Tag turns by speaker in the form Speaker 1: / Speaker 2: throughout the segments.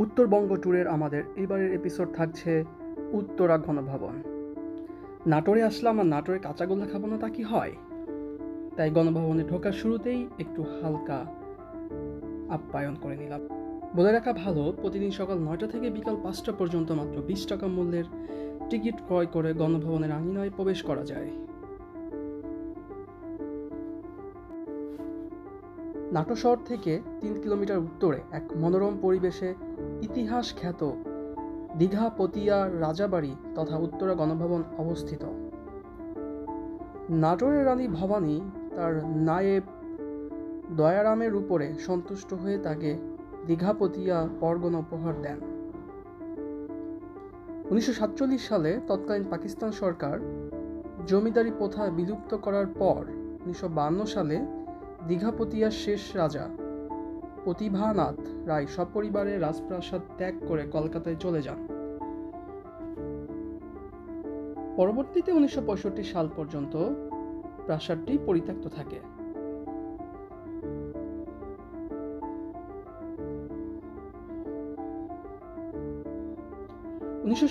Speaker 1: উত্তরবঙ্গ ট্যুরের আমাদের এবারের এপিসোড থাকছে উত্তরা গণভবন। নাটোরে আসলাম আর নাটোরে কাঁচাগোল্লা খাবো না তা কি হয়? তাই গণভবনে ঢোকার শুরুতেই একটু হালকা আপ্যায়ন করে নিলাম। বলে রাখা ভালো, প্রতিদিন সকাল 9টা থেকে বিকাল 5টা পর্যন্ত মাত্র 20 টাকা মূল্যের টিকিট ক্রয় করে গণভবনের আঙিনায় প্রবেশ করা যায়। নাটোর শহর থেকে 3 কিলোমিটার উত্তরে এক মনোরম পরিবেশে ইতিহাস খ্যাত দীঘা পতিয়া রাজাবাড়ি তথা উত্তরা গণভবন অবস্থিত। নাটোরের রানী ভবানী তার নায়েব দয়ারামের উপরে সন্তুষ্ট হয়ে তাকে দীঘাপতিয়া পরগনা উপহার দেন। 1947 সালে তৎকালীন পাকিস্তান সরকার জমিদারি প্রথা বিলুপ্ত করার পর 1952 সালে দীঘাপতিয়ার শেষ রাজা প্রতিভানাথ রায় সপরিবারে রাজপ্রাসাদ ত্যাগ করে কলকাতায় চলে যান। পরবর্তীতে 1965 সাল পর্যন্ত প্রাসাদটি পরিত্যক্ত থাকে। উনিশশো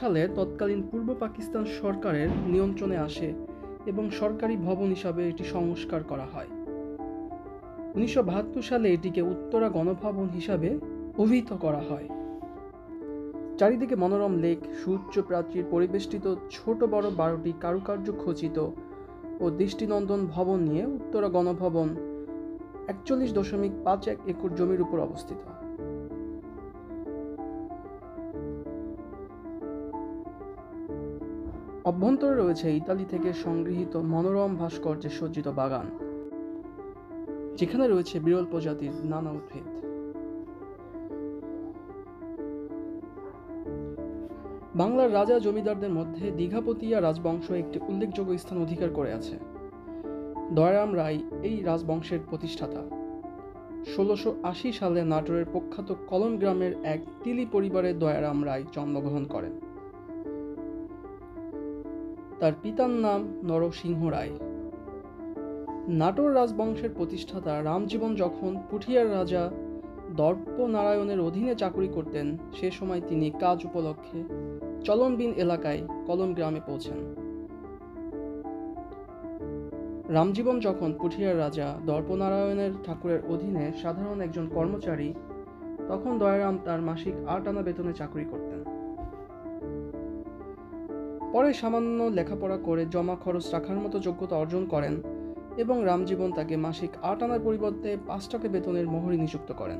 Speaker 1: সালে তৎকালীন পূর্ব পাকিস্তান সরকারের নিয়ন্ত্রণে আসে এবং সরকারি ভবন হিসাবে এটি সংস্কার করা হয়। 1972 সালে এটিকে উত্তরা গণভবন হিসাবে অভিহিত করা হয়। চারিদিকে মনোরম লেক, সুউচ্চ প্রাচীর পরিবেষ্টিত ছোট বড় 12টি কারুকার্য খচিত ও দৃষ্টিনন্দন ভবন নিয়ে উত্তরা গণভবন 41.51 একর জমির উপর অবস্থিত। অভ্যন্তরে রয়েছে ইতালি থেকে সংগৃহীত মনোরম ভাস্কর্যে সজ্জিত বাগান, যেখানে রয়েছে বিরল প্রজাতির নানা উদ্ভিদ। বাংলার রাজা জমিদারদের মধ্যে দীঘাপতিয়া রাজবংশ একটি উল্লেখযোগ্য স্থান অধিকার করে আছে। দয়ারাম রায় এই রাজবংশের প্রতিষ্ঠাতা। 1680 সালে নাটোরের প্রখ্যাত কলম গ্রামের এক তিলি পরিবারে দয়ারাম রায় জন্মগ্রহণ করেন। তার পিতার নাম নরসিংহ রায়। নাটোর রাজবংশের প্রতিষ্ঠাতা রামজীবন যখন পুঠিয়ার রাজা দর্পনারায়ণের অধীনে চাকুরি করতেন, সে সময় তিনি কাজ উপলক্ষে চলনবিল এলাকায় কলম গ্রামে পৌঁছেন। রামজীবন যখন পুঠিয়ার রাজা দর্পনারায়ণের ঠাকুরের অধীনে সাধারণ একজন কর্মচারী, তখন দয়ারাম তার মাসিক 8 আনা বেতনে চাকরি করতেন। পরে সামান্য লেখাপড়া করে জমা খরচ রাখার মতো যোগ্যতা অর্জন করেন এবং রামজীবন তাকে মাসিক 8 আনার পরিবর্তে 5 টাকা বেতনের মোহরি নিযুক্ত করেন।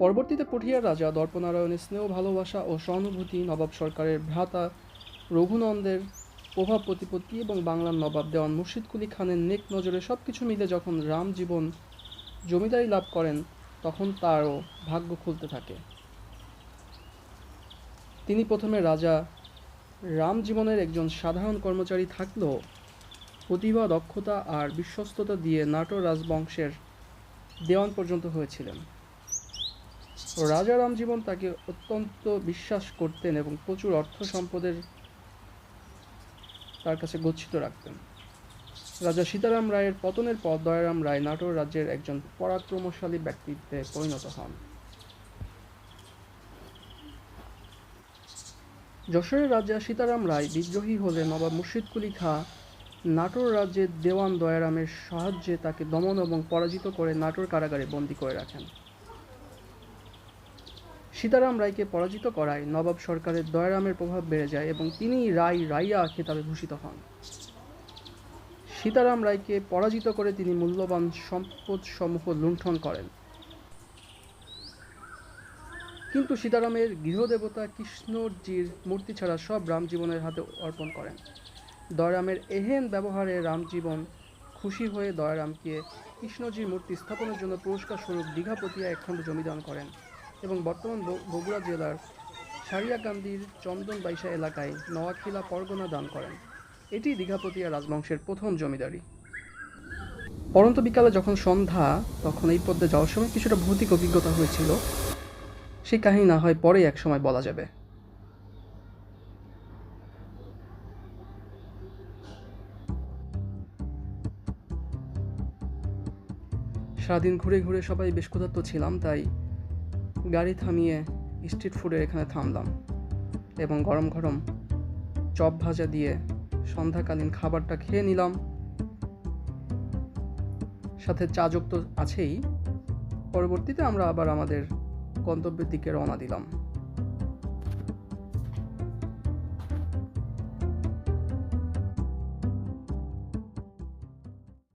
Speaker 1: পরবর্তীতে পুঠিয়ার রাজা দর্পনারায়ণের স্নেহ ভালোবাসা ও সহানুভূতি, নবাব সরকারের ভ্রাতা রঘুনন্দের প্রভাব প্রতিপত্তি এবং বাংলার নবাব দেওয়ান মুর্শিদ কুলি খানের নেক নজরে সবকিছু মিলে যখন রামজীবন জমিদারি লাভ করেন, তখন তারও ভাগ্য খুলতে থাকে। তিনি প্রথমে রাজা রামজীবনের একজন সাধারণ কর্মচারী থাকলেও প্রতিভা, দক্ষতা আর বিশ্বস্ততা দিয়ে নাটোর রাজবংশের দেওয়ান পর্যন্ত হয়েছিলেন। রাজা রামজীবন তাকে অত্যন্ত বিশ্বাস করতেন এবং প্রচুর অর্থ সম্পদের তার কাছে গচ্ছিত রাখতেন। রাজা সীতারাম রায়ের পতনের পর দয়ারাম রায় নাটোর রাজ্যের একজন পরাক্রমশালী ব্যক্তিত্বে পরিণত হন। যশোরের রাজা সীতারাম রায় বিদ্রোহী হলে নবাব মুর্শিদ কুলি খাঁ নাটোর রাজ্যের দেওয়ান দয়ারামের সাহায্যে তাকে দমন এবং পরাজিত করে নাটোর কারাগারে বন্দী করে রাখেন। সীতারাম রায়কে পরাজিত করায় নবাব সরকারের দয়ারামের প্রভাব বেড়ে যায় এবং তিনি রায় রাইয়া খেতাবে ভূষিত হন। সীতারাম রায়কে পরাজিত করে তিনি মূল্যবান সম্পদসমূহ লুণ্ঠন করেন, কিন্তু সীতারামের গৃহদেবতা কৃষ্ণজির মূর্তি ছাড়া সব রামজীবনের হাতে অর্পণ করেন। দয়ারামের এহেন ব্যবহারে রামজীবন খুশি হয়ে দয়ারামকে কৃষ্ণজির মূর্তি স্থাপনের জন্য পুরস্কার স্বরূপ দীঘাপতিয়া একখণ্ড জমি দান করেন এবং বর্তমান বগুড়া জেলার সারিয়াকান্দির চন্দনবাইশা এলাকায় নোয়াখিলা পরগনা দান করেন। এটি দীঘাপতিয়া রাজবংশের প্রথম জমিদারি। পরন্ত বিকালে যখন সন্ধ্যা, তখন এই পথে যাওয়ার সময় কিছুটা ভৌতিক অভিজ্ঞতা হয়েছিল। সেই কাহিনী না হয় পরে এক সময় বলা যাবে। সারাদিন ঘুরে ঘুরে সবাই বেশ ক্ষুধার্ত ছিলাম, তাই গাড়ি থামিয়ে স্ট্রিট ফুডের এখানে থামলাম এবং গরম গরম চপ ভাজা দিয়ে সন্ধ্যাকালীন খাবারটা খেয়ে নিলাম। সাথে চা যোগ তো আছেই। পরবর্তীতে আমরা আবার আমাদের গন্তব্যের দিকে রওনা দিলাম।